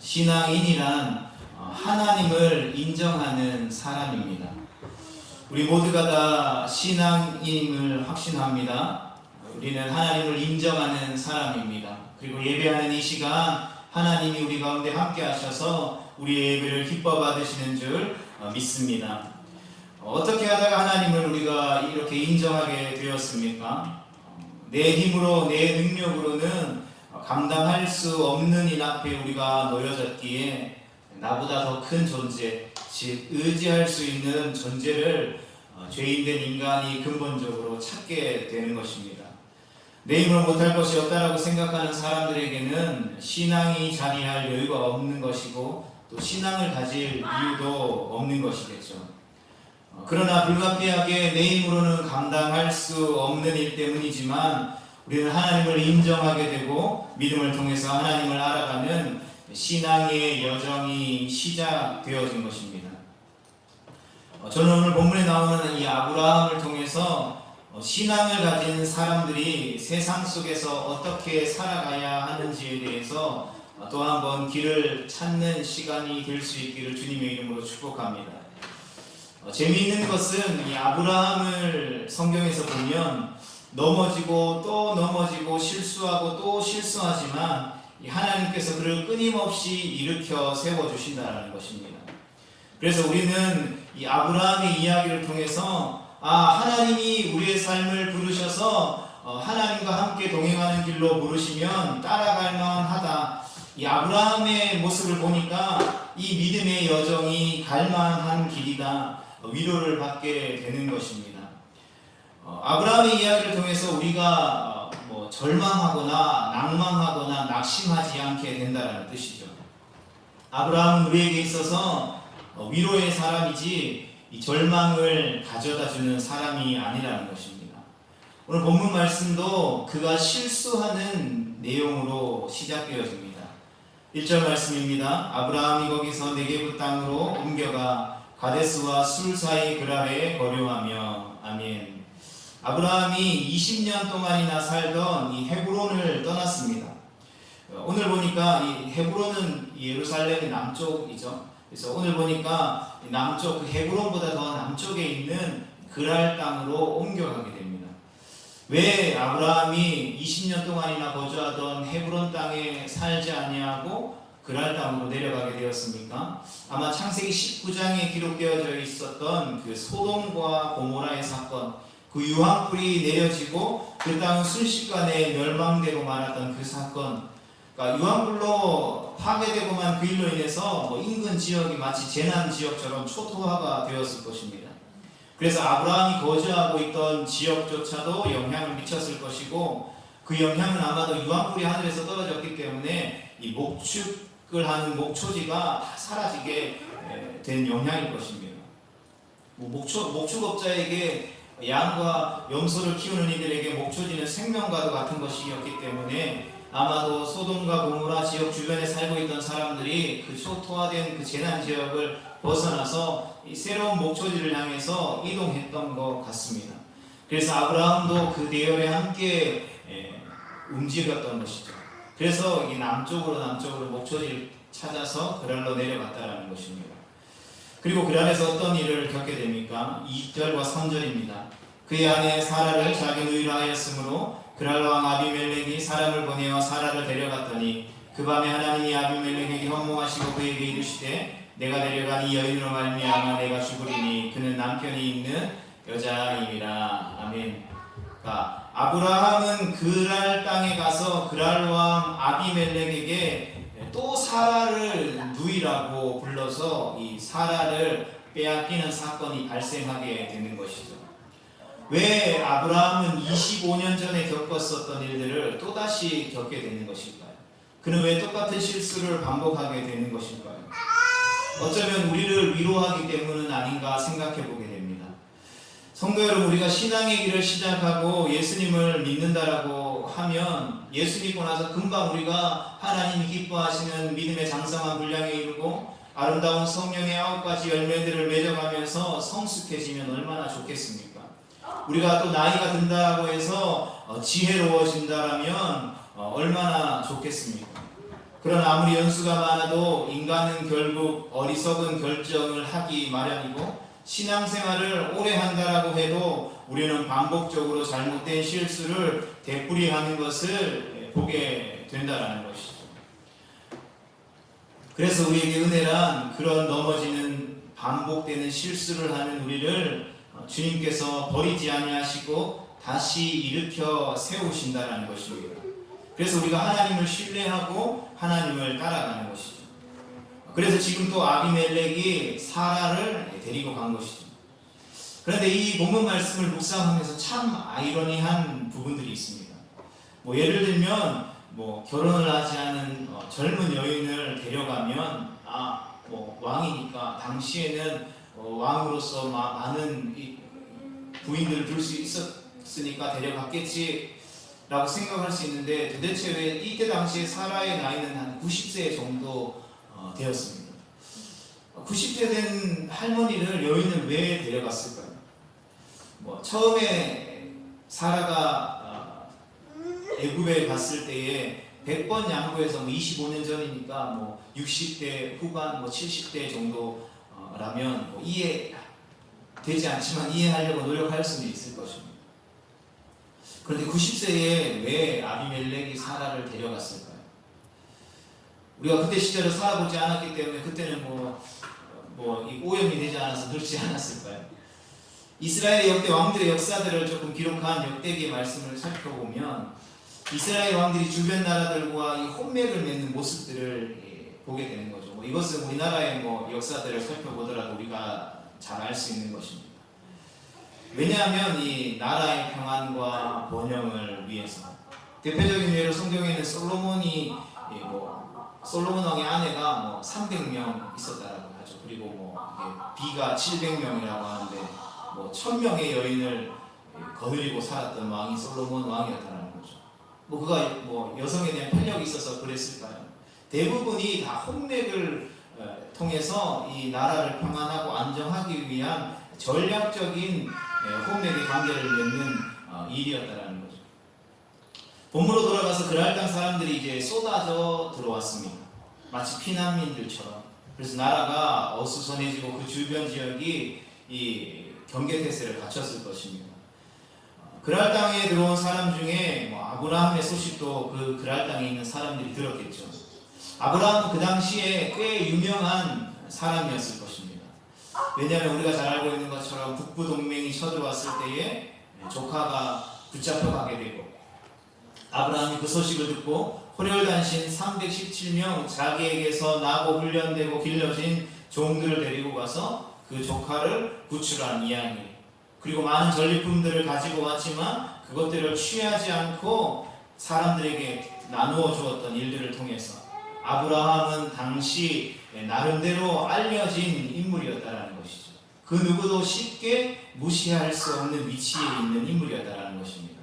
신앙인이란 하나님을 인정하는 사람입니다. 우리 모두가 다 신앙임을 확신합니다. 우리는 하나님을 인정하는 사람입니다. 그리고 예배하는 이 시간 하나님이 우리 가운데 함께 하셔서 우리의 예배를 기뻐 받으시는 줄 믿습니다. 어떻게 하다가 하나님을 우리가 이렇게 인정하게 되었습니까? 내 힘으로 내 능력으로는 감당할 수 없는 일 앞에 우리가 놓여졌기에 나보다 더 큰 존재, 즉 의지할 수 있는 존재를 죄인된 인간이 근본적으로 찾게 되는 것입니다. 내 힘으로 못할 것이 없다라고 생각하는 사람들에게는 신앙이 자리할 여유가 없는 것이고 또 신앙을 가질 이유도 없는 것이겠죠. 그러나 불가피하게 내 힘으로는 감당할 수 없는 일 때문이지만 우리는 하나님을 인정하게 되고 믿음을 통해서 하나님을 알아가는 신앙의 여정이 시작되어진 것입니다. 저는 오늘 본문에 나오는 이 아브라함을 통해서 신앙을 가진 사람들이 세상 속에서 어떻게 살아가야 하는지에 대해서 또 한번 길을 찾는 시간이 될 수 있기를 주님의 이름으로 축복합니다. 재미있는 것은 이 아브라함을 성경에서 보면 넘어지고 또 넘어지고 실수하고 또 실수하지만 하나님께서 그를 끊임없이 일으켜 세워주신다는 것입니다. 그래서 우리는 이 아브라함의 이야기를 통해서 하나님이 우리의 삶을 부르셔서 하나님과 함께 동행하는 길로 부르시면 따라갈 만하다. 이 아브라함의 모습을 보니까 이 믿음의 여정이 갈만한 길이다. 위로를 받게 되는 것입니다. 아브라함의 이야기를 통해서 우리가 절망하거나 낭망하거나 낙심하지 않게 된다는 뜻이죠. 아브라함은 우리에게 있어서 위로의 사람이지 이 절망을 가져다주는 사람이 아니라는 것입니다. 오늘 본문 말씀도 그가 실수하는 내용으로 시작되어집니다. 1절 말씀입니다. 아브라함이 거기서 네게부 땅으로 옮겨가 가데스와 술 사이 그랄에 거류하며. 아멘. 아브라함이 20년 동안이나 살던 이 헤브론을 떠났습니다. 오늘 보니까 이 헤브론은 예루살렘의 남쪽이죠. 그래서 오늘 보니까 남쪽 그 헤브론보다 더 남쪽에 있는 그랄 땅으로 옮겨가게 됩니다. 왜 아브라함이 20년 동안이나 거주하던 헤브론 땅에 살지 아니하고 그랄 땅으로 내려가게 되었습니까? 아마 창세기 19장에 기록되어져 있었던 그 소돔과 고모라의 사건, 그 유황불이 내려지고 그 땅은 순식간에 멸망되고 말았던 그 사건, 그러니까 유황불로 파괴되고만 그 일로 인해서 인근 지역이 마치 재난 지역처럼 초토화가 되었을 것입니다. 그래서 아브라함이 거주하고 있던 지역조차도 영향을 미쳤을 것이고 그 영향은 아마도 유황불이 하늘에서 떨어졌기 때문에 이 목축을 하는 목초지가 다 사라지게 된 영향일 것입니다. 목축업자에게 양과 염소를 키우는 이들에게 목초지는 생명과도 같은 것이었기 때문에 아마도 소돔과 고모라 지역 주변에 살고 있던 사람들이 그 초토화된 그 재난 지역을 벗어나서 이 새로운 목초지를 향해서 이동했던 것 같습니다. 그래서 아브라함도 그 대열에 함께 움직였던 것이죠. 그래서 이 남쪽으로 목초지를 찾아서 그랄로 내려갔다라는 것입니다. 그리고 그랄에서 어떤 일을 겪게 됩니까? 2절과 3절입니다. 그의 아내 사라를 자기 누이로 하였으므로 그랄 왕 아비멜렉이 사람을 보내어 사라를 데려갔더니 그 밤에 하나님이 아비멜렉에게 현몽하시고 그에게 이르시되 내가 데려간 이 여인으로 말미암아 내가 죽으리니 그는 남편이 있는 여자임이라. 아멘. 그러니까 아브라함은 그랄 땅에 가서 그랄 왕 아비멜렉에게 또 사라를 누이라고 불러서 이 사라를 빼앗기는 사건이 발생하게 되는 것이죠. 왜 아브라함은 25년 전에 겪었었던 일들을 또다시 겪게 되는 것일까요? 그는 왜 똑같은 실수를 반복하게 되는 것일까요? 어쩌면 우리를 위로하기 때문은 아닌가 생각해 보게 됩니다. 성도 여러분, 우리가 신앙의 길을 시작하고 예수님을 믿는다라고 하면 예수 믿고 나서 금방 우리가 하나님이 기뻐하시는 믿음의 장성한 분량에 이르고 아름다운 성령의 9가지 열매들을 맺어가면서 성숙해지면 얼마나 좋겠습니까? 우리가 또 나이가 든다고 해서 지혜로워진다라면 얼마나 좋겠습니까? 그러나 아무리 연수가 많아도 인간은 결국 어리석은 결정을 하기 마련이고, 신앙생활을 오래 한다라고 해도 우리는 반복적으로 잘못된 실수를 되풀이하는 것을 보게 된다라는 것이죠. 그래서 우리에게 은혜란 그런 넘어지는 반복되는 실수를 하는 우리를 주님께서 버리지 아니하시고 다시 일으켜 세우신다는 것입니다. 그래서 우리가 하나님을 신뢰하고 하나님을 따라가는 것이죠. 그래서 지금 또 아비멜렉이 사라를 데리고 간 것이죠. 그런데 이 본문 말씀을 묵상하면서 참 아이러니한 부분들이 있습니다. 예를 들면 결혼을 하지 않은 젊은 여인을 데려가면 왕이니까 당시에는 왕으로서 많은 부인들을 둘 수 있었으니까 데려갔겠지 라고 생각할 수 있는데, 도대체 왜 이때 당시에 사라의 나이는 한 90세 정도 되었습니다. 90세 된 할머니를, 여인을 왜 데려갔을까요? 처음에 사라가 애굽에 갔을 때에 100번 양보해서 25년 전이니까 60대 후반 70대 정도라면 이해되지 않지만 이해하려고 노력할 수는 있을 것입니다. 그런데 90세에 왜 아비멜렉이 사라를 데려갔을까요? 우리가 그때 시대를 살아보지 않았기 때문에 그때는 오염이 되지 않아서 늙지 않았을까요? 이스라엘 역대 왕들의 역사들을 조금 기록한 역대기의 말씀을 살펴보면 이스라엘 왕들이 주변 나라들과 이 혼맥을 맺는 모습들을 보게 되는 거죠. 이것은 우리나라의 역사들을 살펴보더라도 우리가 잘 알 수 있는 것입니다. 왜냐하면 이 나라의 평안과 번영을 위해서, 대표적인 예로 성경에는 솔로몬 왕의 아내가 300명 있었다라고 하죠. 그리고 비가 700명이라고 하는데 1000명의 여인을 거느리고 살았던 왕이 솔로몬 왕이었다는 거죠. 그가 여성에 대한 편력이 있어서 그랬을까요? 대부분이 다 혼맥을 통해서 이 나라를 평안하고 안정하기 위한 전략적인 혼맥의 관계를 맺는 일이었다라는 거죠. 본문으로 돌아가서 그랄 땅 사람들이 이제 쏟아져 들어왔습니다. 마치 피난민들처럼. 그래서 나라가 어수선해지고 그 주변 지역이 이 경계태세를 갖췄을 것입니다. 그랄 땅에 들어온 사람 중에 아브라함의 소식도 그 그랄 땅에 있는 사람들이 들었겠죠. 아브라함은 그 당시에 꽤 유명한 사람이었을 것입니다. 왜냐하면 우리가 잘 알고 있는 것처럼 북부 동맹이 쳐들어왔을 때에 조카가 붙잡혀가게 되고, 아브라함이 그 소식을 듣고 호렬단신 317명 자기에게서 나고 훈련되고 길러진 종들을 데리고 가서 그 조카를 구출한 이야기, 그리고 많은 전리품들을 가지고 왔지만 그것들을 취하지 않고 사람들에게 나누어 주었던 일들을 통해서 아브라함은 당시 나름대로 알려진 인물이었다는 것이죠. 그 누구도 쉽게 무시할 수 없는 위치에 있는 인물이었다는 것입니다.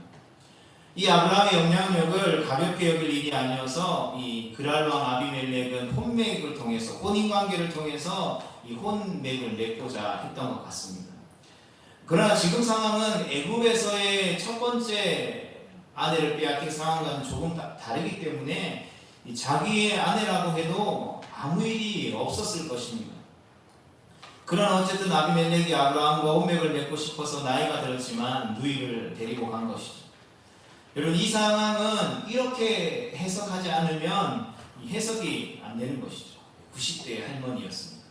이 아브라함의 영향력을 가볍게 여길 일이 아니어서 이 그랄 왕 아비멜렉은 혼맥을 통해서, 혼인관계를 통해서 이 혼맥을 맺고자 했던 것 같습니다. 그러나 지금 상황은 애굽에서의 첫 번째 아내를 빼앗긴 상황과는 조금 다르기 때문에 자기의 아내라고 해도 아무 일이 없었을 것입니다. 그러나 어쨌든 아비멜렉이 아브라함과 혼맥을 맺고 싶어서 나이가 들었지만 누이를 데리고 간 것이죠. 여러분, 이 상황은 이렇게 해석하지 않으면 해석이 안 되는 것이죠. 90대의 할머니였습니다.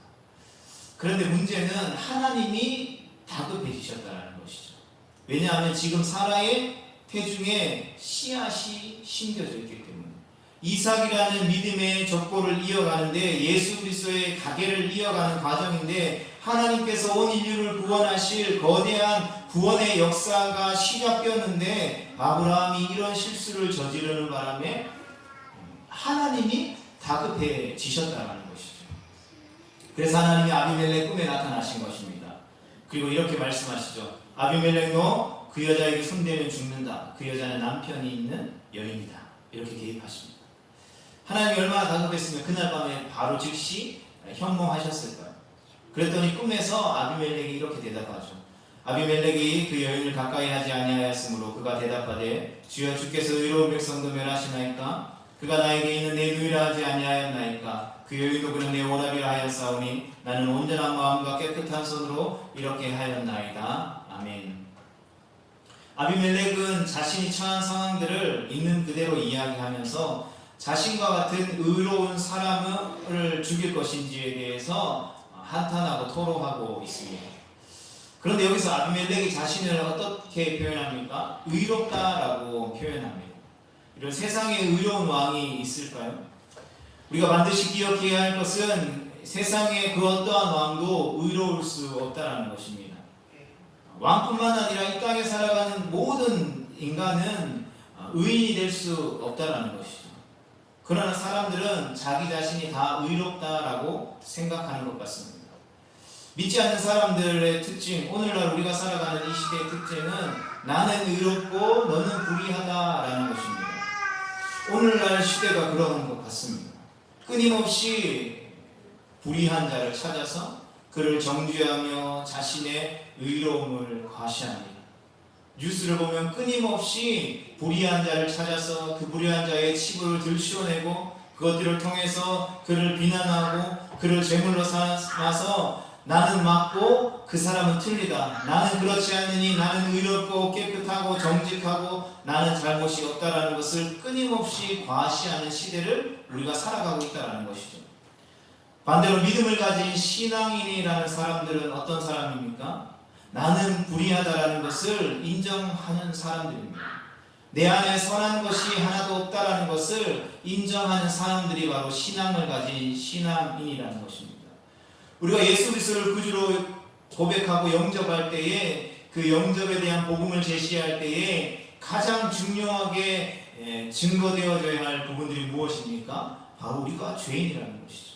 그런데 문제는 하나님이 다급해지셨다는 것이죠. 왜냐하면 지금 사라의 태중에 씨앗이 심겨져 있기 때문에, 이삭이라는 믿음의 족보를 이어가는데, 예수 그리스도의 가계를 이어가는 과정인데, 하나님께서 온 인류를 구원하실 거대한 구원의 역사가 시작되었는데 아브라함이 이런 실수를 저지르는 바람에 하나님이 다급해지셨다는 것이죠. 그래서 하나님이 아비멜렉 꿈에 나타나신 것입니다. 그리고 이렇게 말씀하시죠. 아비멜렉 너 그 여자에게 손대면 죽는다. 그 여자는 남편이 있는 여인이다. 이렇게 개입하십니다. 하나님이 얼마나 다급했으면 그날 밤에 바로 즉시 현몽하셨을까요? 그랬더니 꿈에서 아비멜렉이 이렇게 대답하죠. 아비멜렉이 그 여인을 가까이 하지 아니하였으므로 그가 대답하되 주여 주께서 의로운 백성도 멸하시나이까? 그가 나에게 있는 내 누이라 하지 아니하였나이까. 그 여인도 그는 내 오라비라 하였사오니 나는 온전한 마음과 깨끗한 손으로 이렇게 하였나이다. 아멘. 아비멜렉은 자신이 처한 상황들을 있는 그대로 이야기하면서 자신과 같은 의로운 사람을 죽일 것인지에 대해서 한탄하고 토로하고 있습니다. 그런데 여기서 아비멜렉이 자신을 어떻게 표현합니까? 의롭다라고 표현합니다. 이런 세상에 의로운 왕이 있을까요? 우리가 반드시 기억해야 할 것은 세상의 그 어떠한 왕도 의로울 수 없다는 것입니다. 왕뿐만 아니라 이 땅에 살아가는 모든 인간은 의인이 될 수 없다는 것이죠. 그러나 사람들은 자기 자신이 다 의롭다라고 생각하는 것 같습니다. 믿지 않는 사람들의 특징, 오늘날 우리가 살아가는 이 시대의 특징은 나는 의롭고 너는 불의하다라는 것입니다. 오늘날 시대가 그런 것 같습니다. 끊임없이 불의한 자를 찾아서 그를 정죄하며 자신의 의로움을 과시합니다. 뉴스를 보면 끊임없이 불의한 자를 찾아서 그 불의한 자의 치부를 들추어내고 그것들을 통해서 그를 비난하고 그를 제물로 삼아서 나는 맞고 그 사람은 틀리다. 나는 그렇지 않으니 나는 의롭고 깨끗하고 정직하고 나는 잘못이 없다라는 것을 끊임없이 과시하는 시대를 우리가 살아가고 있다는 것이죠. 반대로 믿음을 가진 신앙인이라는 사람들은 어떤 사람입니까? 나는 불의하다라는 것을 인정하는 사람들입니다. 내 안에 선한 것이 하나도 없다라는 것을 인정하는 사람들이 바로 신앙을 가진 신앙인이라는 것입니다. 우리가 예수 그리스도를 구주로 고백하고 영접할 때에 그 영접에 대한 복음을 제시할 때에 가장 중요하게 증거되어져야 할 부분들이 무엇입니까? 바로 우리가 죄인이라는 것이죠.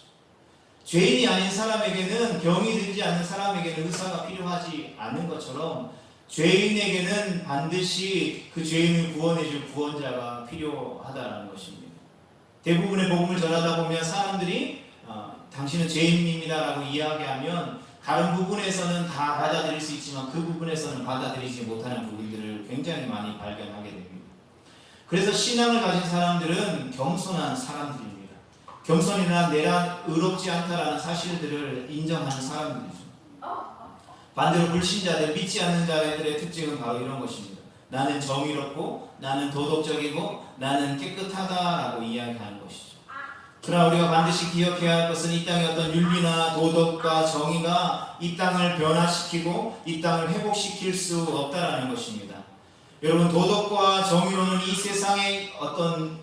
죄인이 아닌 사람에게는 병이 들지 않는 사람에게는 의사가 필요하지 않은 것처럼 죄인에게는 반드시 그 죄인을 구원해줄 구원자가 필요하다는 것입니다. 대부분의 복음을 전하다 보면 사람들이 당신은 죄인입니다라고 이야기하면 다른 부분에서는 다 받아들일 수 있지만 그 부분에서는 받아들이지 못하는 부분들을 굉장히 많이 발견하게 됩니다. 그래서 신앙을 가진 사람들은 겸손한 사람들입니다. 겸손이나 내가 의롭지 않다라는 사실들을 인정하는 사람들이죠. 반대로 불신자들, 믿지 않는 자들의 특징은 바로 이런 것입니다. 나는 정의롭고 나는 도덕적이고 나는 깨끗하다라고 이야기하는 것이죠. 그러나 우리가 반드시 기억해야 할 것은 이 땅의 어떤 윤리나 도덕과 정의가 이 땅을 변화시키고 이 땅을 회복시킬 수 없다라는 것입니다. 여러분, 도덕과 정의로는 이 세상의 어떤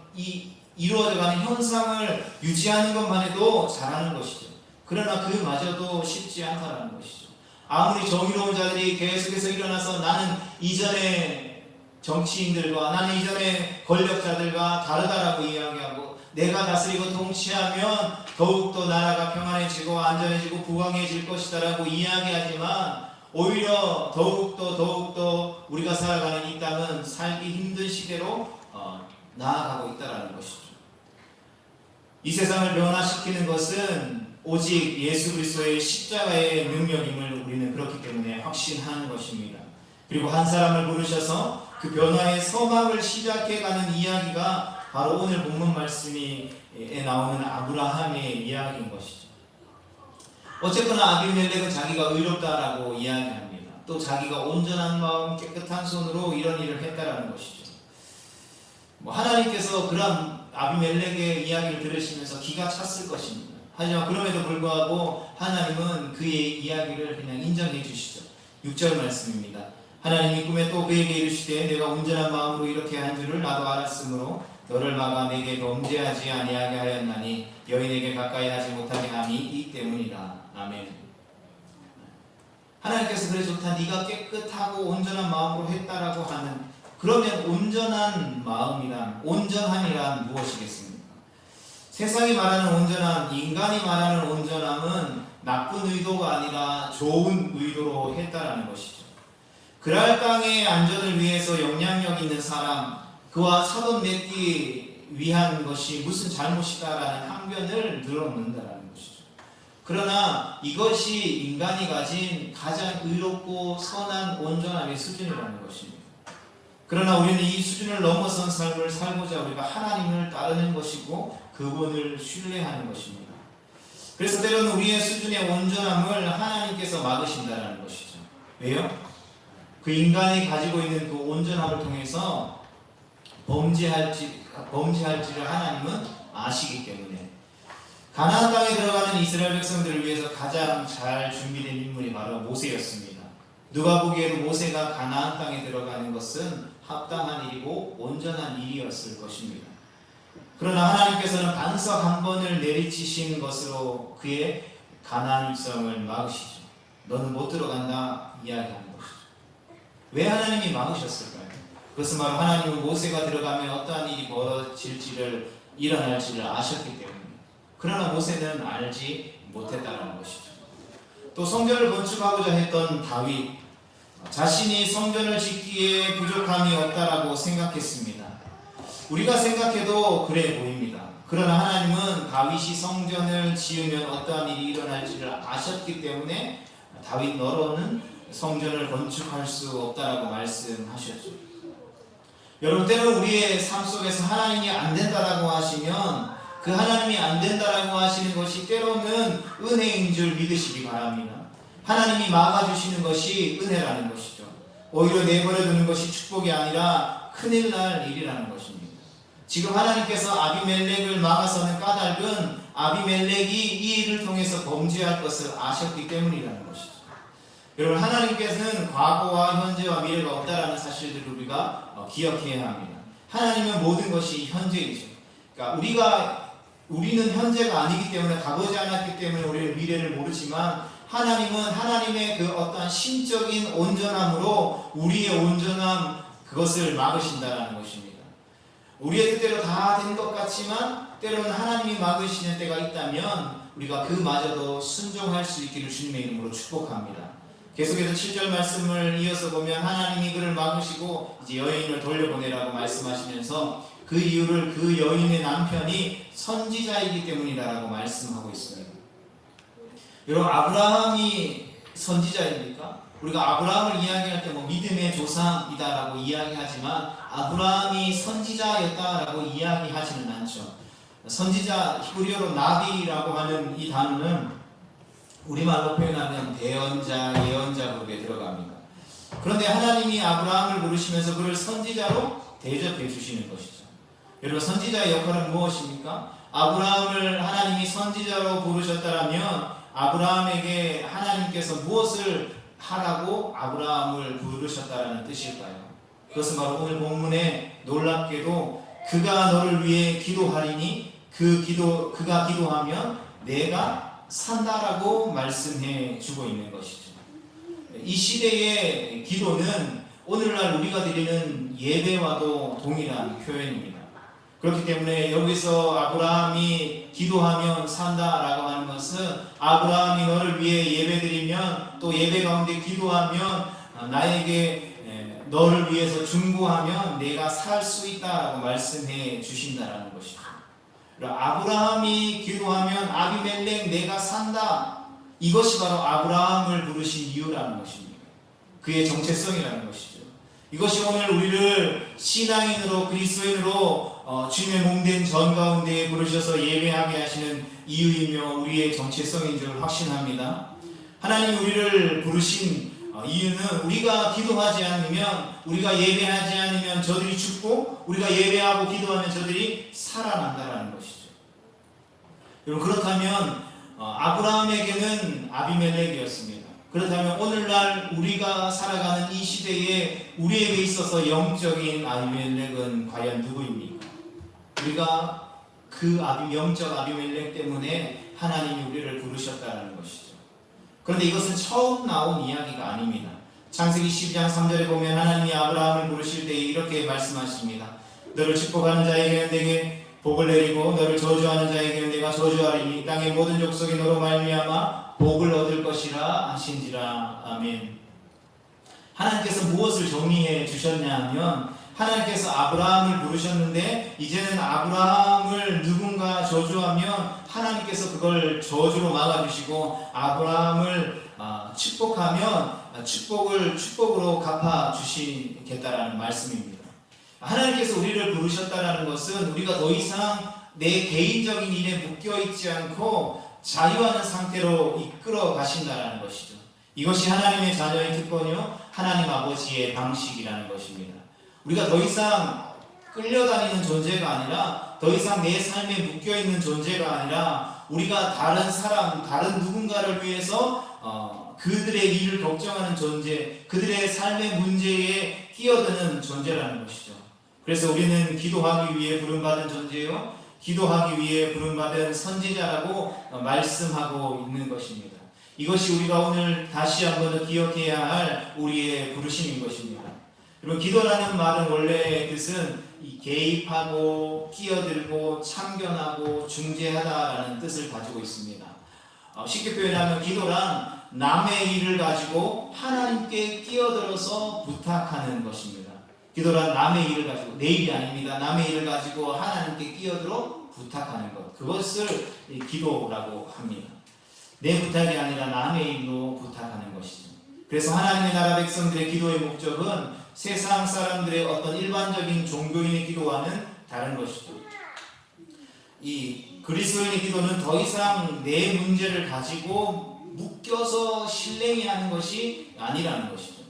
이루어져가는 현상을 유지하는 것만 해도 잘하는 것이죠. 그러나 그마저도 쉽지 않다라는 것이죠. 아무리 정의로운 자들이 계속해서 일어나서 나는 이전의 정치인들과 나는 이전의 권력자들과 다르다라고 이야기하고 내가 다스리고 통치하면 더욱더 나라가 평안해지고 안전해지고 부강해질 것이다라고 이야기하지만 오히려 더욱더 우리가 살아가는 이 땅은 살기 힘든 시대로 나아가고 있다는 것이죠. 이 세상을 변화시키는 것은 오직 예수 그리스도의 십자가의 능력임을 우리는 그렇기 때문에 확신하는 것입니다. 그리고 한 사람을 부르셔서 그 변화의 서막을 시작해가는 이야기가 바로 오늘 본문 말씀에 나오는 아브라함의 이야기인 것이죠. 어쨌거나 아비멜렉은 자기가 의롭다라고 이야기합니다. 또 자기가 온전한 마음, 깨끗한 손으로 이런 일을 했다라는 것이죠. 하나님께서 그런 아비멜렉의 이야기를 들으시면서 기가 찼을 것입니다. 하지만 그럼에도 불구하고 하나님은 그의 이야기를 그냥 인정해 주시죠. 6절 말씀입니다. 하나님이 꿈에 또 그에게 이르시되 내가 온전한 마음으로 이렇게 한 줄을 나도 알았으므로 너를 막아 내게 범죄하지 아니하게 하였나니 여인에게 가까이 하지 못하게 함이 이 때문이라. 아멘. 하나님께서 그래 좋다. 네가 깨끗하고 온전한 마음으로 했다라고 하는, 그러면 온전한 마음이란, 온전함이란 무엇이겠습니까? 세상이 말하는 온전함, 인간이 말하는 온전함은 나쁜 의도가 아니라 좋은 의도로 했다라는 것이죠. 그랄 땅의 안전을 위해서 영향력 있는 사람, 그와 사돈 맺기 위한 것이 무슨 잘못이다라는 항변을 늘어놓는다라는 것이죠. 그러나 이것이 인간이 가진 가장 의롭고 선한 온전함의 수준이라는 것입니다. 그러나 우리는 이 수준을 넘어선 삶을 살고자 우리가 하나님을 따르는 것이고 그분을 신뢰하는 것입니다. 그래서 때로는 우리의 수준의 온전함을 하나님께서 막으신다는 것이죠. 왜요? 그 인간이 가지고 있는 그 온전함을 통해서 범죄할지를 하나님은 아시기 때문에 가나안 땅에 들어가는 이스라엘 백성들을 위해서 가장 잘 준비된 인물이 바로 모세였습니다. 누가 보기에도 모세가 가나안 땅에 들어가는 것은 합당한 일이고 온전한 일이었을 것입니다. 그러나 하나님께서는 반석 한 번을 내리치신 것으로 그의 가나안 입성을 막으시죠. 너는 못 들어간다 이야기하는 것이죠. 왜 하나님이 막으셨을까요? 그것은 바로 하나님은 모세가 들어가면 어떠한 일이 일어날지를 아셨기 때문입니다. 그러나 모세는 알지 못했다는 것이죠. 또 성전을 건축하고자 했던 다윗, 자신이 성전을 짓기에 부족함이 없다라고 생각했습니다. 우리가 생각해도 그래 보입니다. 그러나 하나님은 다윗이 성전을 지으면 어떠한 일이 일어날지를 아셨기 때문에 다윗 너로는 성전을 건축할 수 없다라고 말씀하셨죠. 여러분, 때로 우리의 삶 속에서 하나님이 안 된다라고 하시면 그 하나님이 안 된다라고 하시는 것이 때로는 은혜인 줄 믿으시기 바랍니다. 하나님이 막아주시는 것이 은혜라는 것이죠. 오히려 내버려두는 것이 축복이 아니라 큰일 날 일이라는 것입니다. 지금 하나님께서 아비멜렉을 막아서는 까닭은 아비멜렉이 이 일을 통해서 범죄할 것을 아셨기 때문이라는 것이죠. 여러분, 하나님께서는 과거와 현재와 미래가 없다라는 사실들을 우리가 기억해야 합니다. 하나님은 모든 것이 현재이죠. 그러니까 우리는 현재가 아니기 때문에 가보지 않았기 때문에 우리는 미래를 모르지만 하나님은 하나님의 그 어떠한 신적인 온전함으로 우리의 온전함 그것을 막으신다는 것입니다. 우리의 뜻대로 다 된 것 같지만 때로는 하나님이 막으시는 때가 있다면 우리가 그마저도 순종할 수 있기를 주님의 이름으로 축복합니다. 계속해서 7절 말씀을 이어서 보면 하나님이 그를 막으시고 이제 여인을 돌려보내라고 말씀하시면서 그 이유를 그 여인의 남편이 선지자이기 때문이라고 말씀하고 있습니다. 여러분, 아브라함이 선지자입니까? 우리가 아브라함을 이야기할 때 믿음의 조상이다라고 이야기하지만 아브라함이 선지자였다라고 이야기하지는 않죠. 선지자, 히브리어로 나비라고 하는 이 단어는 우리말로 표현하면 대언자, 예언자 그룹에 들어갑니다. 그런데 하나님이 아브라함을 부르시면서 그를 선지자로 대접해 주시는 것이죠. 여러분, 선지자의 역할은 무엇입니까? 아브라함을 하나님이 선지자로 부르셨다면 아브라함에게 하나님께서 무엇을 하라고 아브라함을 부르셨다라는 뜻일까요? 그것은 바로 오늘 본문에 놀랍게도 그가 너를 위해 기도하리니 그가 기도하면 내가 산다라고 말씀해 주고 있는 것이죠. 이 시대의 기도는 오늘날 우리가 드리는 예배와도 동일한 표현입니다. 그렇기 때문에 여기서 아브라함이 기도하면 산다라고 하는 것은 아브라함이 너를 위해 예배드리면 또 예배 가운데 기도하면 나에게 너를 위해서 중보하면 내가 살 수 있다라고 말씀해 주신다라는 것이죠. 아브라함이 기도하면 아비멜렉 내가 산다. 이것이 바로 아브라함을 부르신 이유라는 것입니다. 그의 정체성이라는 것이죠. 이것이 오늘 우리를 신앙인으로 그리스도인으로 주님의 몸된 전 가운데에 부르셔서 예배하게 하시는 이유이며 우리의 정체성인 줄 확신합니다. 하나님이 우리를 부르신 이유는 우리가 기도하지 않으면, 우리가 예배하지 않으면 저들이 죽고 우리가 예배하고 기도하면 저들이 살아난다는 것이죠. 여러분, 그렇다면 아브라함에게는 아비멜렉이었습니다. 그렇다면 오늘날 우리가 살아가는 이 시대에 우리에게 있어서 영적인 아비멜렉은 과연 누구입니까? 우리가 그 영적 아비멜렉 때문에 하나님이 우리를 부르셨다는 것이죠. 그런데 이것은 처음 나온 이야기가 아닙니다. 창세기 12장 3절에 보면 하나님이 아브라함을 부르실 때 이렇게 말씀하십니다. 너를 축복하는 자에게는 내게 복을 내리고 너를 저주하는 자에게는 내가 저주하리니 땅의 모든 족속이 너로 말미암아 복을 얻을 것이라 하신지라. 아멘. 하나님께서 무엇을 정의해 주셨냐 하면 하나님께서 아브라함을 부르셨는데 이제는 아브라함을 누군가 저주하면 하나님께서 그걸 저주로 막아주시고 아브라함을 축복하면 축복을 축복으로 갚아주시겠다라는 말씀입니다. 하나님께서 우리를 부르셨다는 것은 우리가 더 이상 내 개인적인 일에 묶여있지 않고 자유하는 상태로 이끌어 가신다는 것이죠. 이것이 하나님의 자녀의 특권이요 하나님 아버지의 방식이라는 것입니다. 우리가 더 이상 끌려다니는 존재가 아니라 더 이상 내 삶에 묶여있는 존재가 아니라 우리가 다른 사람, 다른 누군가를 위해서 그들의 일을 걱정하는 존재, 그들의 삶의 문제에 끼어드는 존재라는 것이죠. 그래서 우리는 기도하기 위해 부름받은 존재요 기도하기 위해 부름받은 선지자라고 말씀하고 있는 것입니다. 이것이 우리가 오늘 다시 한번 기억해야 할 우리의 부르심인 것입니다. 그리고 기도라는 말은 원래 뜻은 개입하고 끼어들고 참견하고 중재하다라는 뜻을 가지고 있습니다. 쉽게 표현하면 기도란 남의 일을 가지고 하나님께 끼어들어서 부탁하는 것입니다. 기도란 남의 일을 가지고, 내 일이 아닙니다. 남의 일을 가지고 하나님께 끼어들어 부탁하는 것, 그것을 기도라고 합니다. 내 부탁이 아니라 남의 일로 부탁하는 것이죠. 그래서 하나님의 나라 백성들의 기도의 목적은 세상 사람들의 어떤 일반적인 종교인의 기도와는 다른 것이죠. 이 그리스도인의 기도는 더 이상 내 문제를 가지고 묶여서 실랭이하는 것이 아니라는 것이죠.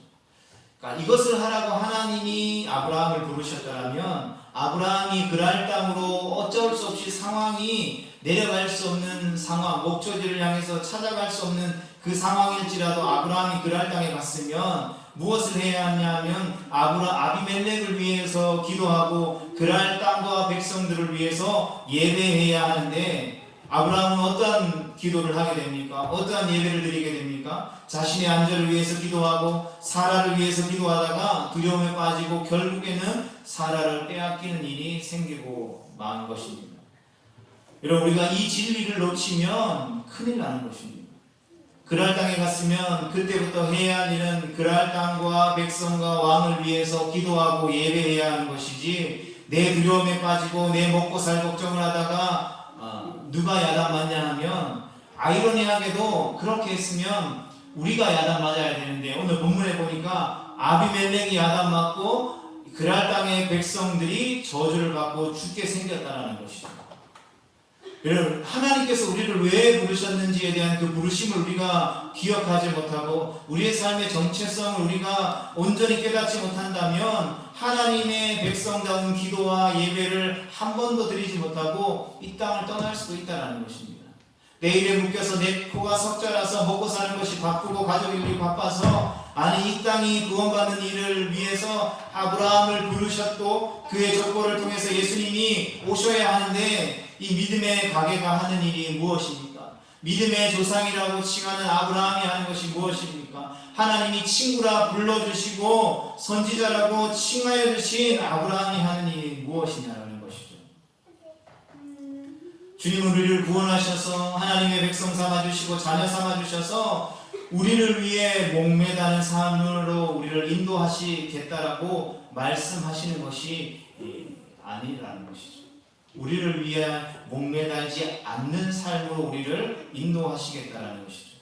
그러니까 이것을 하라고 하나님이 아브라함을 부르셨다면 아브라함이 그랄 땅으로 어쩔 수 없이 상황이 내려갈 수 없는 상황, 목적지를 향해서 찾아갈 수 없는 그 상황일지라도 아브라함이 그랄 땅에 갔으면 무엇을 해야 하냐면 아비멜렉을 위해서 기도하고 그랄 땅과 백성들을 위해서 예배해야 하는데 아브라함은 어떠한 기도를 하게 됩니까? 어떠한 예배를 드리게 됩니까? 자신의 안전을 위해서 기도하고 사라를 위해서 기도하다가 두려움에 빠지고 결국에는 사라를 빼앗기는 일이 생기고 만 것입니다. 여러분, 우리가 이 진리를 놓치면 큰일 나는 것입니다. 그랄 땅에 갔으면 그때부터 해야 할 일은 그랄 땅과 백성과 왕을 위해서 기도하고 예배해야 하는 것이지, 내 두려움에 빠지고 내 먹고 살 걱정을 하다가 누가 야단 맞냐 하면, 아이러니하게도 그렇게 했으면 우리가 야단 맞아야 되는데 오늘 본문에 보니까 아비멜렉이 야단 맞고 그랄 땅의 백성들이 저주를 받고 죽게 생겼다는 것이죠. 여러분, 하나님께서 우리를 왜 부르셨는지에 대한 그 부르심을 우리가 기억하지 못하고 우리의 삶의 정체성을 우리가 온전히 깨닫지 못한다면 하나님의 백성다운 기도와 예배를 한 번도 드리지 못하고 이 땅을 떠날 수도 있다는 것입니다. 내 일에 묶여서 내 코가 석자라서 먹고 사는 것이 바쁘고 가족 일이 바빠서, 아니 이 땅이 구원받는 일을 위해서 아브라함을 부르셨고 그의 족보를 통해서 예수님이 오셔야 하는데 이 믿음의 가게가 하는 일이 무엇입니까? 믿음의 조상이라고 칭하는 아브라함이 하는 것이 무엇입니까? 하나님이 친구라 불러주시고 선지자라고 칭하여 주신 아브라함이 하는 일이 무엇이냐라는 것이죠. 주님은 우리를 구원하셔서 하나님의 백성 삼아주시고 자녀 삼아주셔서 우리를 위해 목매다는 삶으로 우리를 인도하시겠다라고 말씀하시는 것이 아니라는 것이죠. 우리를 위해 목매달지 않는 삶으로 우리를 인도하시겠다라는 것이죠.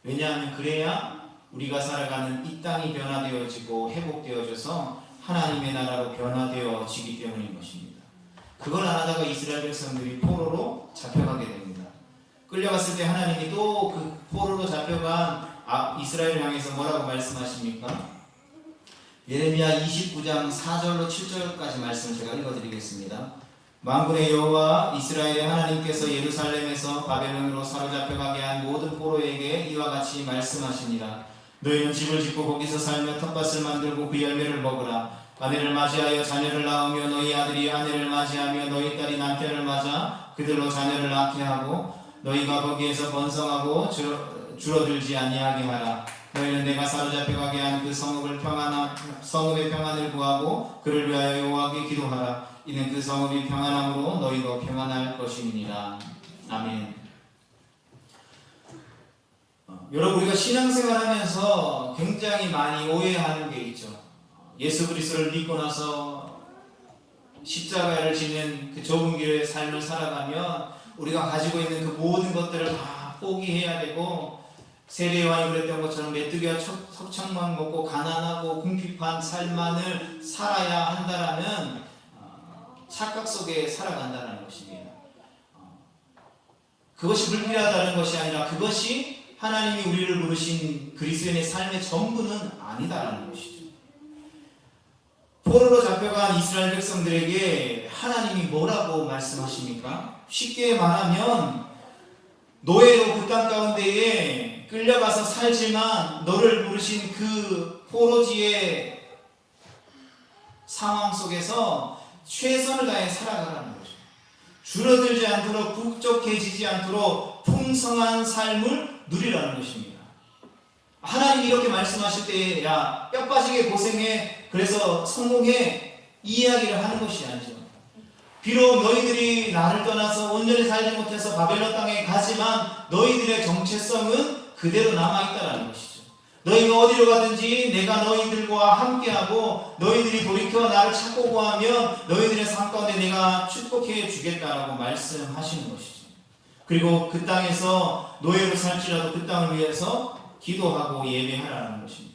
왜냐하면 그래야 우리가 살아가는 이 땅이 변화되어지고 회복되어져서 하나님의 나라로 변화되어지기 때문인 것입니다. 그걸 안 하다가 이스라엘 백성들이 포로로 잡혀가게 됩니다. 끌려갔을 때 하나님이 또 그 포로로 잡혀간 이스라엘을 향해서 뭐라고 말씀하십니까? 예레미야 29장 4절로 7절까지 말씀을 제가 읽어드리겠습니다. 만군의 여호와 이스라엘의 하나님께서 예루살렘에서 바벨론으로 사로잡혀가게 한 모든 포로에게 이와 같이 말씀하시니라. 너희는 집을 짓고 거기서 살며 텃밭을 만들고 그 열매를 먹으라. 아내를 맞이하여 자녀를 낳으며 너희 아들이 아내를 맞이하며 너희 딸이 남편을 맞아 그들로 자녀를 낳게 하고 너희가 거기에서 번성하고 줄어들지 아니하게 하라. 너희는 내가 사로잡혀가게 한 그 성읍의 평안을 구하고 그를 위하여 여호와께 기도하라. 이는 그 성읍이 평안함으로 너희도 평안할 것임이니라. 아멘. 여러분, 우리가 신앙생활하면서 굉장히 많이 오해하는 게 있죠. 예수 그리스도를 믿고 나서 십자가를 지는 그 좁은 길의 삶을 살아가면 우리가 가지고 있는 그 모든 것들을 다 포기해야 되고 세례요한이 그랬던 것처럼 메뚜기와 석청만 먹고 가난하고 궁핍한 삶만을 살아야 한다라는 착각 속에 살아간다는 것입니다. 그것이 불필요하다는 것이 아니라 그것이 하나님이 우리를 부르신 그리스도인의 삶의 전부는 아니다라는 것이죠. 포로로 잡혀간 이스라엘 백성들에게 하나님이 뭐라고 말씀하십니까? 쉽게 말하면 노예로 그 땅 가운데에 끌려가서 살지만 너를 부르신 그 포로지의 상황 속에서 최선을 다해 살아가라는 거죠. 줄어들지 않도록 북적해지지 않도록 풍성한 삶을 누리라는 것입니다. 하나님이 이렇게 말씀하실 때 야, 뼈 빠지게 고생해, 그래서 성공해, 이 이야기를 하는 것이 아니죠. 비록 너희들이 나를 떠나서 온전히 살지 못해서 바벨론 땅에 가지만 너희들의 정체성은 그대로 남아있다는 것이죠. 너희가 어디로 가든지 내가 너희들과 함께하고 너희들이 돌이켜 나를 찾고 구하면 너희들의 삶 가운데 내가 축복해 주겠다라고 말씀하시는 것이죠. 그리고 그 땅에서 노예로 살지라도 그 땅을 위해서 기도하고 예배하라는 것입니다.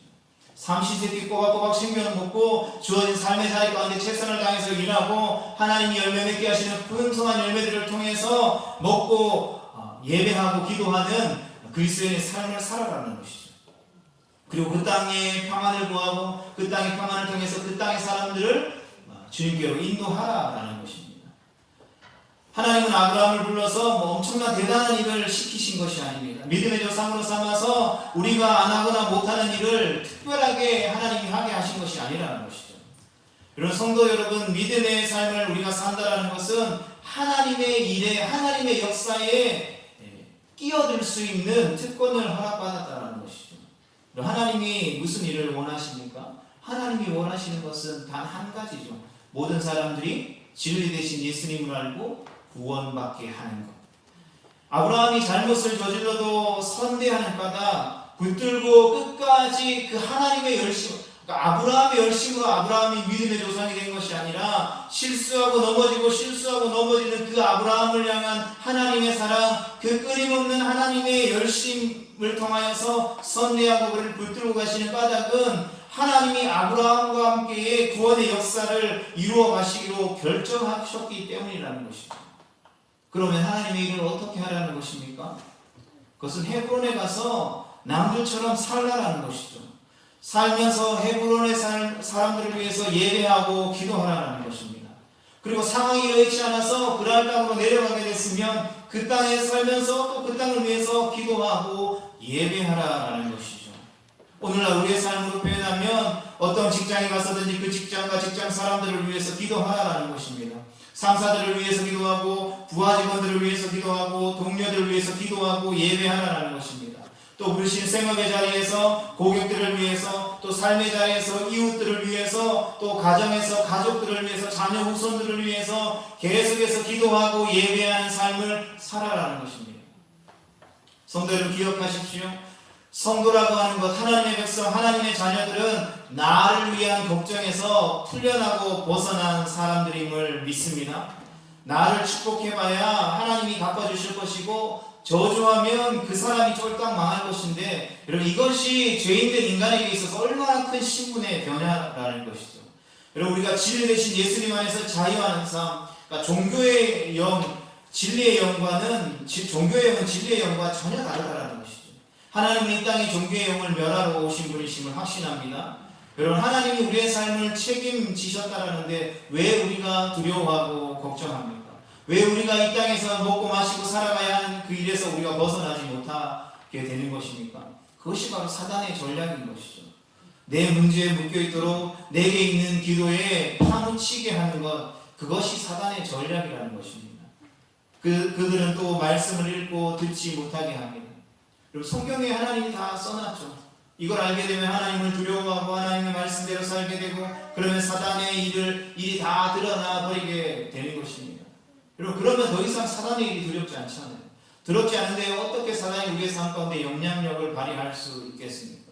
삼시세끼 꼬박꼬박 생명을 먹고 주어진 삶의 자리 가운데 최선을 다해서 일하고 하나님이 열매 맺게 하시는 풍성한 열매들을 통해서 먹고 예배하고 기도하는 그리스도인의 삶을 살아가는 것이죠. 그리고 그 땅의 평안을 구하고 그 땅의 평안을 통해서 그 땅의 사람들을 주님께로 인도하라라는 것입니다. 하나님은 아브라함을 불러서 엄청난 대단한 일을 시키신 것이 아닙니다. 믿음의 조상으로 삼아서 우리가 안 하거나 못하는 일을 특별하게 하나님이 하게 하신 것이 아니라는 것이죠. 여러분 성도 여러분, 믿음의 삶을 우리가 산다라는 것은 하나님의 일에, 하나님의 역사에 끼어들 수 있는 특권을 허락받았다는 것이죠. 하나님이 무슨 일을 원하십니까? 하나님이 원하시는 것은 단 한 가지죠. 모든 사람들이 진리 대신 예수님을 알고 구원받게 하는 것. 아브라함이 잘못을 저질러도 선대하는 까닭 붙들고 끝까지 그 하나님의 열심, 그러니까 아브라함의 열심으로 아브라함이 믿음의 조상이 된 것이 아니라 실수하고 넘어지는 그 아브라함을 향한 하나님의 사랑, 그 끊임없는 하나님의 열심을 통하여서 선대하고 그를 붙들고 가시는 까닭은 하나님이 아브라함과 함께의 구원의 역사를 이루어 가시기로 결정하셨기 때문이라는 것입니다. 그러면 하나님의 일을 어떻게 하라는 것입니까? 그것은 헤브론에 가서 남들처럼 살라라는 것이죠. 살면서 헤브론의 사람들을 위해서 예배하고 기도하라는 것입니다. 그리고 상황이 여의치 않아서 그랄 땅으로 내려가게 됐으면 그 땅에 살면서 또 그 땅을 위해서 기도하고 예배하라는 것이죠. 오늘날 우리의 삶으로 표현하면 어떤 직장에 가서든지 그 직장과 직장 사람들을 위해서 기도하라는 것입니다. 상사들을 위해서 기도하고 부하 직원들을 위해서 기도하고 동료들을 위해서 기도하고 예배하라는 것입니다. 또 부르신 생업의 자리에서 고객들을 위해서, 또 삶의 자리에서 이웃들을 위해서, 또 가정에서 가족들을 위해서, 자녀 후손들을 위해서 계속해서 기도하고 예배하는 삶을 살아라는 것입니다. 성도 여러분 기억하십시오. 성도라고 하는 것, 하나님의 백성, 하나님의 자녀들은 나를 위한 걱정에서 풀려나고 벗어난 사람들임을 믿습니다. 나를 축복해봐야 하나님이 갚아주실 것이고 저주하면 그 사람이 쫄딱 망할 것인데, 여러분 이것이 죄인된 인간에게 있어서 얼마나 큰 신분의 변화라는 것이죠. 여러분 우리가 진리 대신 예수님 안에서 자유하는 삶, 그러니까 종교의 영, 진리의 영과는 종교의 영은 진리의 영과 전혀 다르다는 것이죠. 하나님은 이 땅에 종교의 영을 멸하러 오신 분이심을 확신합니다. 여러분 하나님이 우리의 삶을 책임지셨다라는데 왜 우리가 두려워하고 걱정합니까? 왜 우리가 이 땅에서 먹고 마시고 살아가야 하는 그 일에서 우리가 벗어나지 못하게 되는 것입니까? 그것이 바로 사단의 전략인 것이죠. 내 문제에 묶여있도록 내게 있는 기도에 파묻히게 하는 것, 그것이 사단의 전략이라는 것입니다. 그들은 또 말씀을 읽고 듣지 못하게 합니다. 여러분 성경에 하나님이 다 써놨죠. 이걸 알게 되면 하나님을 두려워하고 하나님의 말씀대로 살게 되고, 그러면 사단의 일이 다 드러나 버리게 되는 것입니다. 여러분 그러면 더 이상 사단의 일이 두렵지 않잖아요. 두렵지 않은데 어떻게 사단이 우리의 삶 가운데 영향력을 발휘할 수 있겠습니까?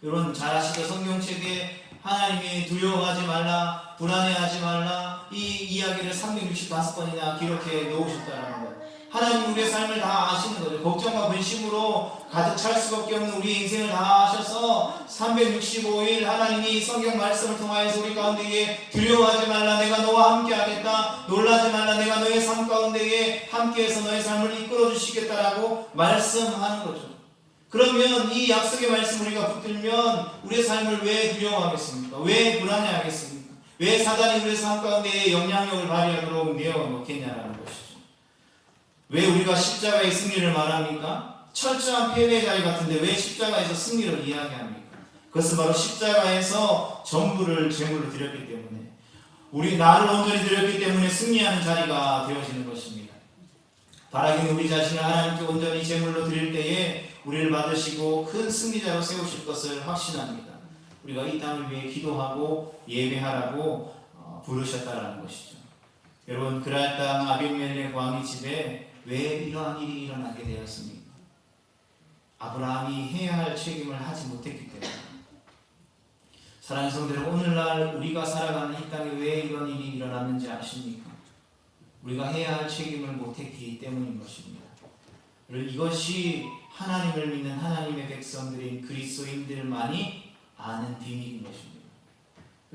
여러분 잘 아시죠? 성경책에 하나님이 두려워하지 말라, 불안해하지 말라, 이 이야기를 365번이나 기록해 놓으셨다는 것. 하나님 우리의 삶을 다 아시는 거죠. 걱정과 근심으로 가득 찰 수밖에 없는 우리의 인생을 다 아셔서 365일 하나님이 성경 말씀을 통하여서 우리 가운데에 두려워하지 말라, 내가 너와 함께 하겠다, 놀라지 말라, 내가 너의 삶 가운데에 함께해서 너의 삶을 이끌어 주시겠다라고 말씀하는 거죠. 그러면 이 약속의 말씀 우리가 붙들면 우리의 삶을 왜 두려워하겠습니까? 왜 불안해하겠습니까? 왜 사단이 우리의 삶 가운데에 영향력을 발휘하도록 내어놓겠냐라는 것이죠. 왜 우리가 십자가의 승리를 말합니까? 철저한 패배의 자리 같은데 왜 십자가에서 승리를 이야기합니까? 그것은 바로 십자가에서 전부를 제물로 드렸기 때문에, 우리 나를 온전히 드렸기 때문에 승리하는 자리가 되어지는 것입니다. 바라기는 우리 자신을 하나님께 온전히 제물로 드릴 때에 우리를 받으시고 큰 승리자로 세우실 것을 확신합니다. 우리가 이 땅을 위해 기도하고 예배하라고 부르셨다라는 것이죠. 여러분, 그랄 땅 아비멜렉 왕의 집에 왜 이러한 일이 일어나게 되었습니까? 아브라함이 해야 할 책임을 하지 못했기 때문에. 사랑하는 성도들, 오늘날 우리가 살아가는 이 땅에 왜 이런 일이 일어났는지 아십니까? 우리가 해야 할 책임을 못했기 때문인 것입니다. 이것이 하나님을 믿는 하나님의 백성들인 그리스도인들만이 아는 비밀인 것입니다.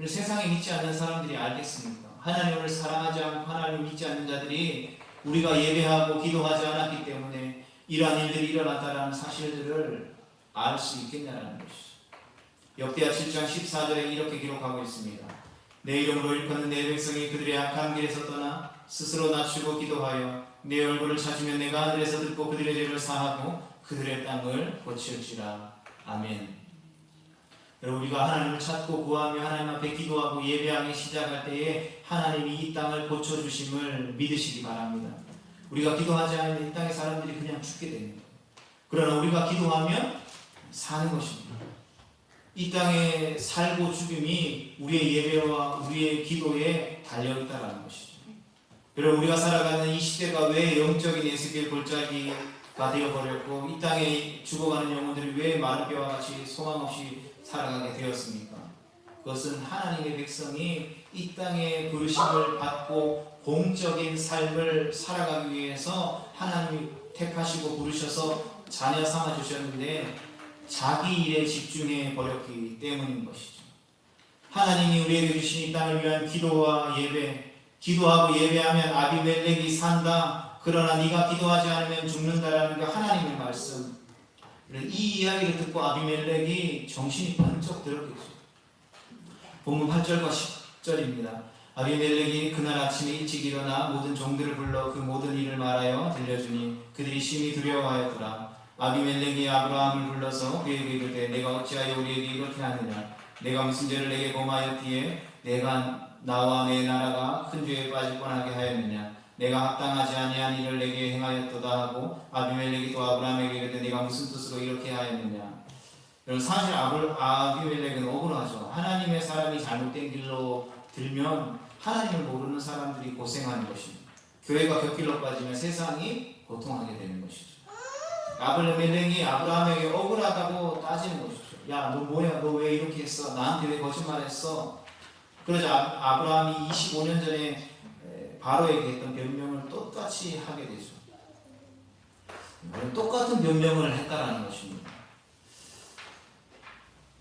세상에 믿지 않는 사람들이 알겠습니까? 하나님을 사랑하지 않고 하나님을 믿지 않는 자들이 우리가 예배하고 기도하지 않았기 때문에 이러한 일들이 일어났다는 사실들을 알 수 있겠냐는 것이죠. 역대하 7장 14절에 이렇게 기록하고 있습니다. 내 이름으로 일컫는 내 백성이 그들의 악한 길에서 떠나 스스로 낮추고 기도하여 내 얼굴을 찾으면 내가 하늘에서 듣고 그들의 죄를 사하고 그들의 땅을 고칠지라. 아멘. 여러분, 우리가 하나님을 찾고 구하며 하나님 앞에 기도하고 예배하기 시작할 때에 하나님이 이 땅을 고쳐주심을 믿으시기 바랍니다. 우리가 기도하지 않으면 이 땅의 사람들이 그냥 죽게 됩니다. 그러나 우리가 기도하면 사는 것입니다. 이 땅에 살고 죽음이 우리의 예배와 우리의 기도에 달려있다는 것이죠. 여러분, 우리가 살아가는 이 시대가 왜 영적인 에스겔 골짜기가 되어버렸고 이 땅에 죽어가는 영혼들이 왜 마른 뼈와 같이 소망 없이 살아가게 되었습니까? 그것은 하나님의 백성이 이 땅에 부르심을 받고 공적인 삶을 살아가기 위해서 하나님이 택하시고 부르셔서 자녀 삼아 주셨는데 자기 일에 집중해 버렸기 때문인 것이죠. 하나님이 우리에게 주신 이 땅을 위한 기도와 예배, 기도하고 예배하면 아비멜렉이 산다, 그러나 네가 기도하지 않으면 죽는다라는 게 하나님의 말씀. 이 이야기를 듣고 아비멜렉이 정신이 번쩍 들었겠죠. 본문 8절과 10절입니다. 아비멜렉이 그날 아침에 일찍 일어나 모든 종들을 불러 그 모든 일을 말하여 들려주니 그들이 심히 두려워하였더라. 아비멜렉이 아브라함을 불러서 그에게 이르되 내가 어찌하여 우리에게 이렇게 하느냐? 내가 무슨 죄를 내게 범하였기에 내가 나와 내 나라가 큰 죄에 빠질 뻔하게 하였느냐? 내가 합당하지 아니한 일을 내게 행하였도다 하고 아비멜렉이 또 아브라함에게 이르되 내가 무슨 뜻으로 이렇게 하였느냐? 여러분, 사실 아비멜렉은 억울하죠. 하나님의 사람이 잘못된 길로 들면 하나님을 모르는 사람들이 고생하는 것입니다. 교회가 곁길로 빠지면 세상이 고통하게 되는 것이죠. 아비멜렉이 아브라함에게 억울하다고 따지는 것이죠. 야, 너 뭐야? 너 왜 이렇게 했어? 나한테 왜 거짓말했어? 그러자 아브라함이 25년 전에 바로에게 했던 변명을 똑같이 하게 되죠. 똑같은 변명을 했다라는 것입니다.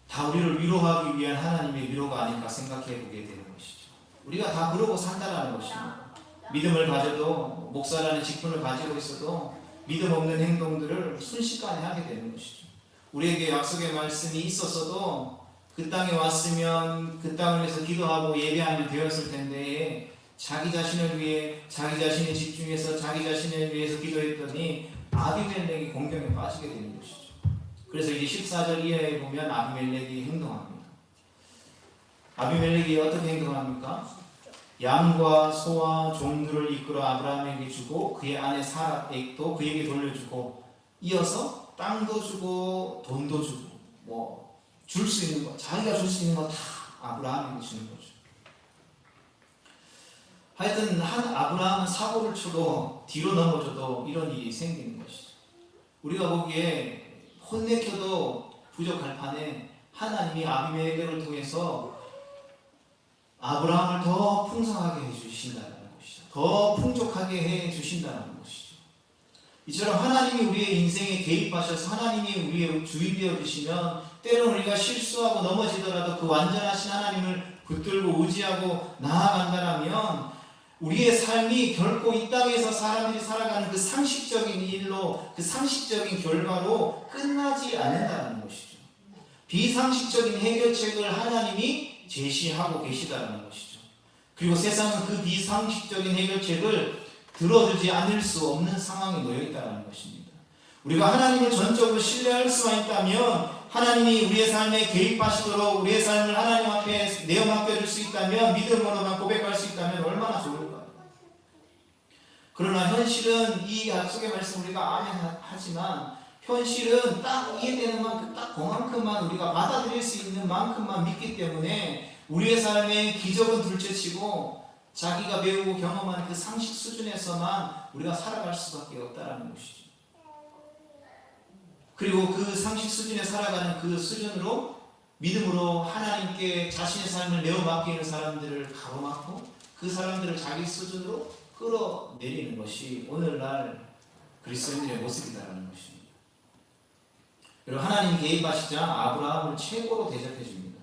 다 우리를 위로하기 위한 하나님의 위로가 아닌가 생각해 보게 되는 것이죠. 우리가 다 그러고 산다라는 것입니다. 믿음을 가져도, 목사라는 직분을 가지고 있어도 믿음 없는 행동들을 순식간에 하게 되는 것이죠. 우리에게 약속의 말씀이 있었어도 그 땅에 왔으면 그 땅을 위해서 기도하고 예배하면 되었을 텐데 자기 자신을 위해 자기 자신에 집중해서 자기 자신을 위해서 기도했더니 아비멜렉이 공경에 빠지게 되는 것이죠. 그래서 이제 14절 이하에 보면 아비멜렉이 행동합니다. 아비멜렉이 어떻게 행동합니까? 양과 소와 종들을 이끌어 아브라함에게 주고 그의 아내 사라에게도 그에게 돌려주고 이어서 땅도 주고 돈도 주고 줄 수 있는 거, 자기가 줄 수 있는 거 다 아브라함에게 주는 거죠. 하여튼 아브라함은 사고를 쳐도 뒤로 넘어져도 이런 일이 생기는 것이죠. 우리가 보기에 혼내켜도 부족할 판에 하나님이 아비멜렉을 통해서 아브라함을 더 풍성하게 해주신다는 것이죠. 더 풍족하게 해주신다는 것이죠. 이처럼 하나님이 우리의 인생에 개입하셔서 하나님이 우리의 주인 되어 주시면 때로는 우리가 실수하고 넘어지더라도 그 완전하신 하나님을 붙들고 의지하고 나아간다면 우리의 삶이 결코 이 땅에서 사람들이 살아가는 그 상식적인 일로, 그 상식적인 결과로 끝나지 않는다는 것이죠. 비상식적인 해결책을 하나님이 제시하고 계시다는 것이죠. 그리고 세상은 그 비상식적인 해결책을 들어주지 않을 수 없는 상황에 놓여 있다는 것입니다. 우리가 하나님을 전적으로 신뢰할 수만 있다면, 하나님이 우리의 삶에 개입하시도록 우리의 삶을 하나님 앞에 내어 맡겨줄 수 있다면, 믿음으로만 고백할 수 있다면 얼마나 좋을까요? 그러나 현실은 이 약속의 말씀 우리가 아멘 하지만 현실은 딱 이해되는 만큼, 딱 그만큼만 우리가 받아들일 수 있는 만큼만 믿기 때문에 우리의 삶에 기적은 둘째치고 자기가 배우고 경험한 그 상식 수준에서만 우리가 살아갈 수밖에 없다는 것이죠. 그리고 그 상식 수준에 살아가는 그 수준으로 믿음으로 하나님께 자신의 삶을 내어 맡기는 사람들을 가로막고 그 사람들을 자기 수준으로 끌어내리는 것이 오늘날 그리스도인들의 모습이다라는 것입니다. 그리고 하나님 개입하시자 아브라함을 최고로 대접해 줍니다.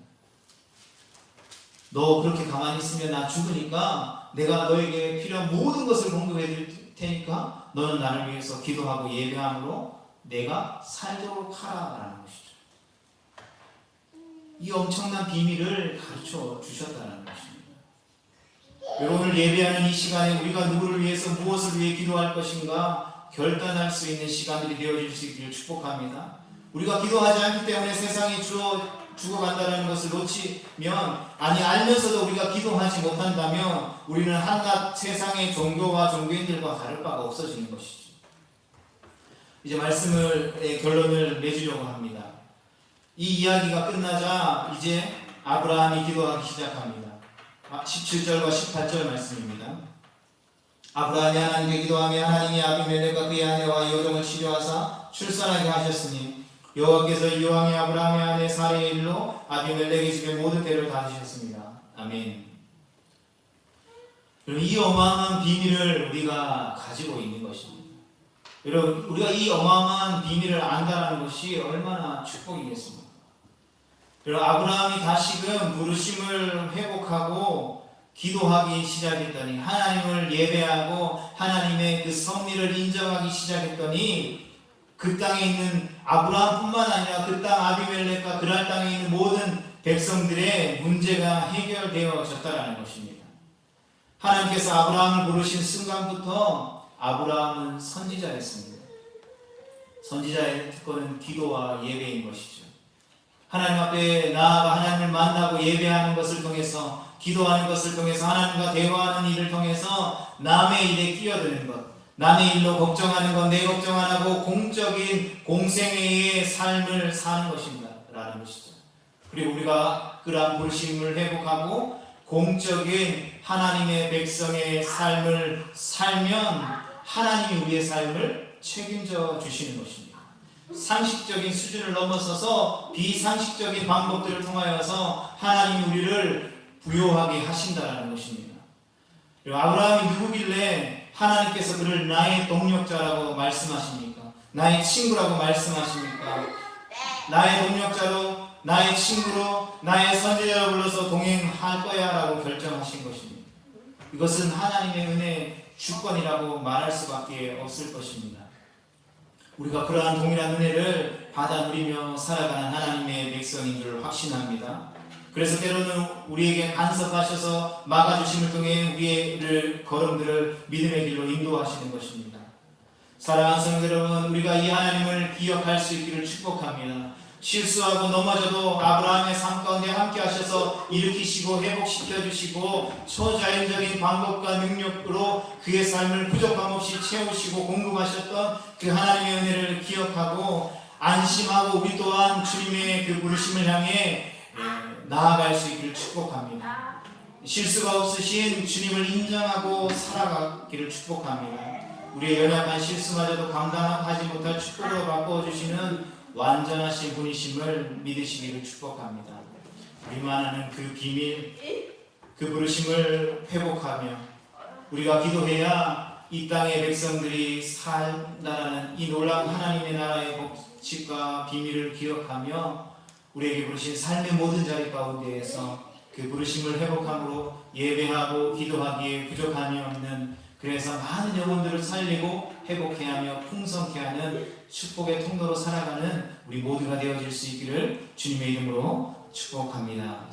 너 그렇게 가만히 있으면 나 죽으니까 내가 너에게 필요한 모든 것을 공급해 줄 테니까 너는 나를 위해서 기도하고 예배함으로 내가 살도록 하라라는 것이죠. 이 엄청난 비밀을 가르쳐 주셨다는 것입니다. 오늘 예배하는 이 시간에 우리가 누구를 위해서 무엇을 위해 기도할 것인가 결단할 수 있는 시간들이 되어질 수 있기를 축복합니다. 우리가 기도하지 않기 때문에 세상이 죽어간다는 것을 놓치면, 아니 알면서도 우리가 기도하지 못한다면 우리는 한낱 세상의 종교와 종교인들과 다를 바가 없어지는 것이죠. 이제 말씀을 결론을 맺으려고 합니다. 이 이야기가 끝나자 이제 아브라함이 기도하기 시작합니다. 17절과 18절 말씀입니다. 아브라함이 하나님께 기도하며 하나님이 아비멜렉과 그의 아내와 여종을 치료하사 출산하게 하셨으니 여호와께서 이왕의 아브라함의 아내 사레의 일로 아비멜렉의 집의 모든 때를 다지셨습니다. 아멘. 이 어마어마한 비밀을 우리가 가지고 있는 것입니다. 여러분, 우리가 이 어마어마한 비밀을 안다는 것이 얼마나 축복이겠습니까? 여러분, 아브라함이 다시금 부르심을 회복하고 기도하기 시작했더니, 하나님을 예배하고 하나님의 그 섭리를 인정하기 시작했더니 그 땅에 있는 아브라함뿐만 아니라 그 땅 아비멜렉과 그랄 땅에 있는 모든 백성들의 문제가 해결되어졌다는 것입니다. 하나님께서 아브라함을 부르신 순간부터 아브라함은 선지자였습니다. 선지자의 특권은 기도와 예배인 것이죠. 하나님 앞에 나아가 하나님을 만나고 예배하는 것을 통해서, 기도하는 것을 통해서, 하나님과 대화하는 일을 통해서 남의 일에 끼어드는 것, 남의 일로 걱정하는 것, 내 걱정 안 하고 공적인 공생애의 삶을 사는 것입니다 라는 것이죠. 그리고 우리가 그러한 부르심을 회복하고 공적인 하나님의 백성의 삶을 살면 하나님이 우리의 삶을 책임져 주시는 것입니다. 상식적인 수준을 넘어서서 비상식적인 방법들을 통하여서 하나님이 우리를 부요하게 하신다는 것입니다. 그리고 아브라함이 누구길래 하나님께서 그를 나의 동력자라고 말씀하십니까? 나의 친구라고 말씀하십니까? 나의 동력자로, 나의 친구로, 나의 선지자로 불러서 동행할 거야 라고 결정하신 것입니다. 이것은 하나님의 은혜의 주권이라고 말할 수밖에 없을 것입니다. 우리가 그러한 동일한 은혜를 받아 누리며 살아가는 하나님의 백성인 줄 확신합니다. 그래서 때로는 우리에게 간섭하셔서 막아주심을 통해 우리의 걸음들을 믿음의 길로 인도하시는 것입니다. 사랑하는 성도 여러분, 우리가 이 하나님을 기억할 수 있기를 축복합니다. 실수하고 넘어져도 아브라함의 삶 가운데 함께 하셔서 일으키시고 회복시켜 주시고 초자연적인 방법과 능력으로 그의 삶을 부족함 없이 채우시고 공급하셨던 그 하나님의 은혜를 기억하고 안심하고 우리 또한 주님의 그 부르심을 향해 나아갈 수 있기를 축복합니다. 실수가 없으신 주님을 인정하고 살아가기를 축복합니다. 우리의 연약한 실수마저도 감당하지 못할 축복으로 바꿔주시는 완전하신 분이심을 믿으시기를 축복합니다. 우리만 아는 그 비밀, 그 부르심을 회복하며 우리가 기도해야 이 땅의 백성들이 산다라는 이 놀라운 하나님의 나라의 법칙과 비밀을 기억하며 우리에게 부르신 삶의 모든 자리 가운데에서 그 부르심을 회복함으로 예배하고 기도하기에 부족함이 없는, 그래서 많은 영혼들을 살리고 회복해 하며 풍성케 하는 축복의 통로로 살아가는 우리 모두가 되어질 수 있기를 주님의 이름으로 축복합니다.